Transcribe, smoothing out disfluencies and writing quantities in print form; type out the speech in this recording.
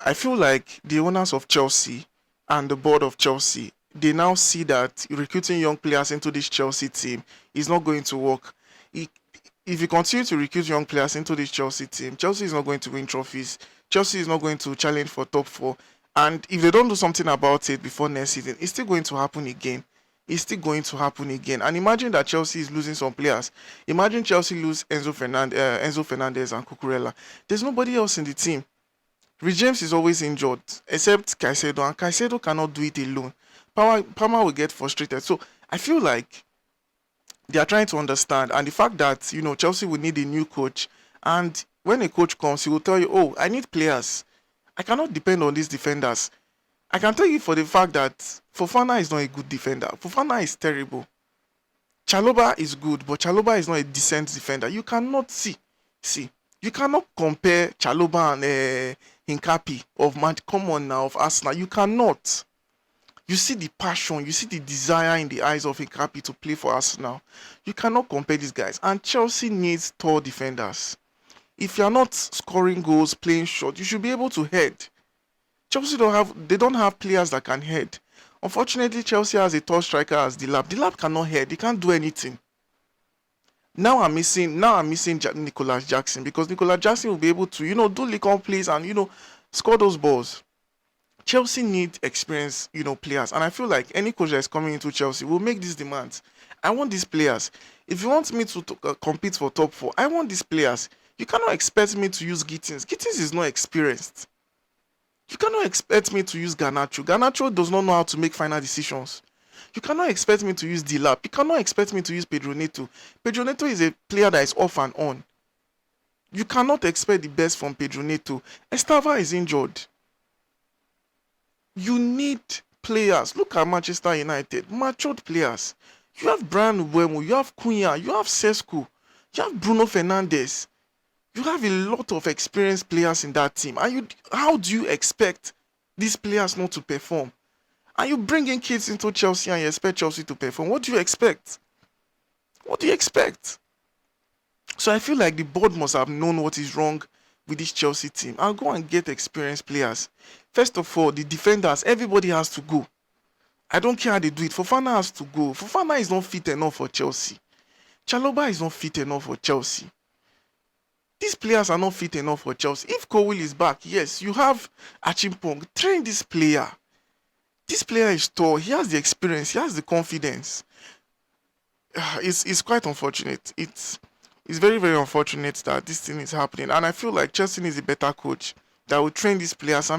I feel like the owners of Chelsea and the board of Chelsea, they now see that recruiting young players into this Chelsea team is not going to work. I- If you continue to recruit young players into this Chelsea team, Chelsea is not going to win trophies. Chelsea is not going to challenge for top four. And if they don't do something about it before next season, it's still going to happen again. It's still going to happen again. And imagine that Chelsea is losing some players. Imagine Chelsea lose Enzo Fernandez and Cucurella. There's nobody else in the team. Rich James is always injured, except Caicedo, and Caicedo cannot do it alone. Palmer will get frustrated. So I feel like they are trying to understand, and the fact that Chelsea will need a new coach, and when a coach comes, he will tell you, "Oh, I need players. I cannot depend on these defenders." I can tell you for the fact that Fofana is not a good defender. Fofana is terrible. Chaloba is good, but Chaloba is not a decent defender. You cannot see. You cannot compare Chaloba and Hincapi of Man. Come on now, of Arsenal. You cannot. You see the passion, you see the desire in the eyes of Hincapi to play for Arsenal. You cannot compare these guys. And Chelsea needs tall defenders. If you are not scoring goals, playing short, you should be able to head. Chelsea don't have players that can head. Unfortunately, Chelsea has a tall striker as Delap. Delap cannot head. He can't do anything. Now I'm missing Nicolas Jackson, because Nicolas Jackson will be able to, do league plays and score those balls. Chelsea need experienced, players, and I feel like any coach that is coming into Chelsea will make these demands. I want these players. If you want me to compete for top four, I want these players. You cannot expect me to use Gittins. Gittins is not experienced. You cannot expect me to use Garnacho. Garnacho does not know how to make final decisions. You cannot expect me to use Dilap. You cannot expect me to use Pedro Neto. Pedro Neto is a player that is off and on. You cannot expect the best from Pedro Neto. Estava is injured. You need players. Look at Manchester United. Matured players. You have Brian Mbeumo, you have Cunha, you have Sesko, you have Bruno Fernandes. You have a lot of experienced players in that team. And how do you expect these players not to perform? And you bring in kids into Chelsea and you expect Chelsea to perform. What do you expect? What do you expect? So I feel like the board must have known what is wrong with this Chelsea team and go and get experienced players. First of all, the defenders, everybody has to go. I don't care how they do it. Fofana has to go. Fofana is not fit enough for Chelsea. Chaloba is not fit enough for Chelsea. These players are not fit enough for Chelsea. If Cole is back, yes, you have Achimpong. Train this player. This player is tall. He has the experience. He has the confidence. It's quite unfortunate. It's very, very unfortunate that this thing is happening. And I feel like Chelsea needs a better coach that will train these players and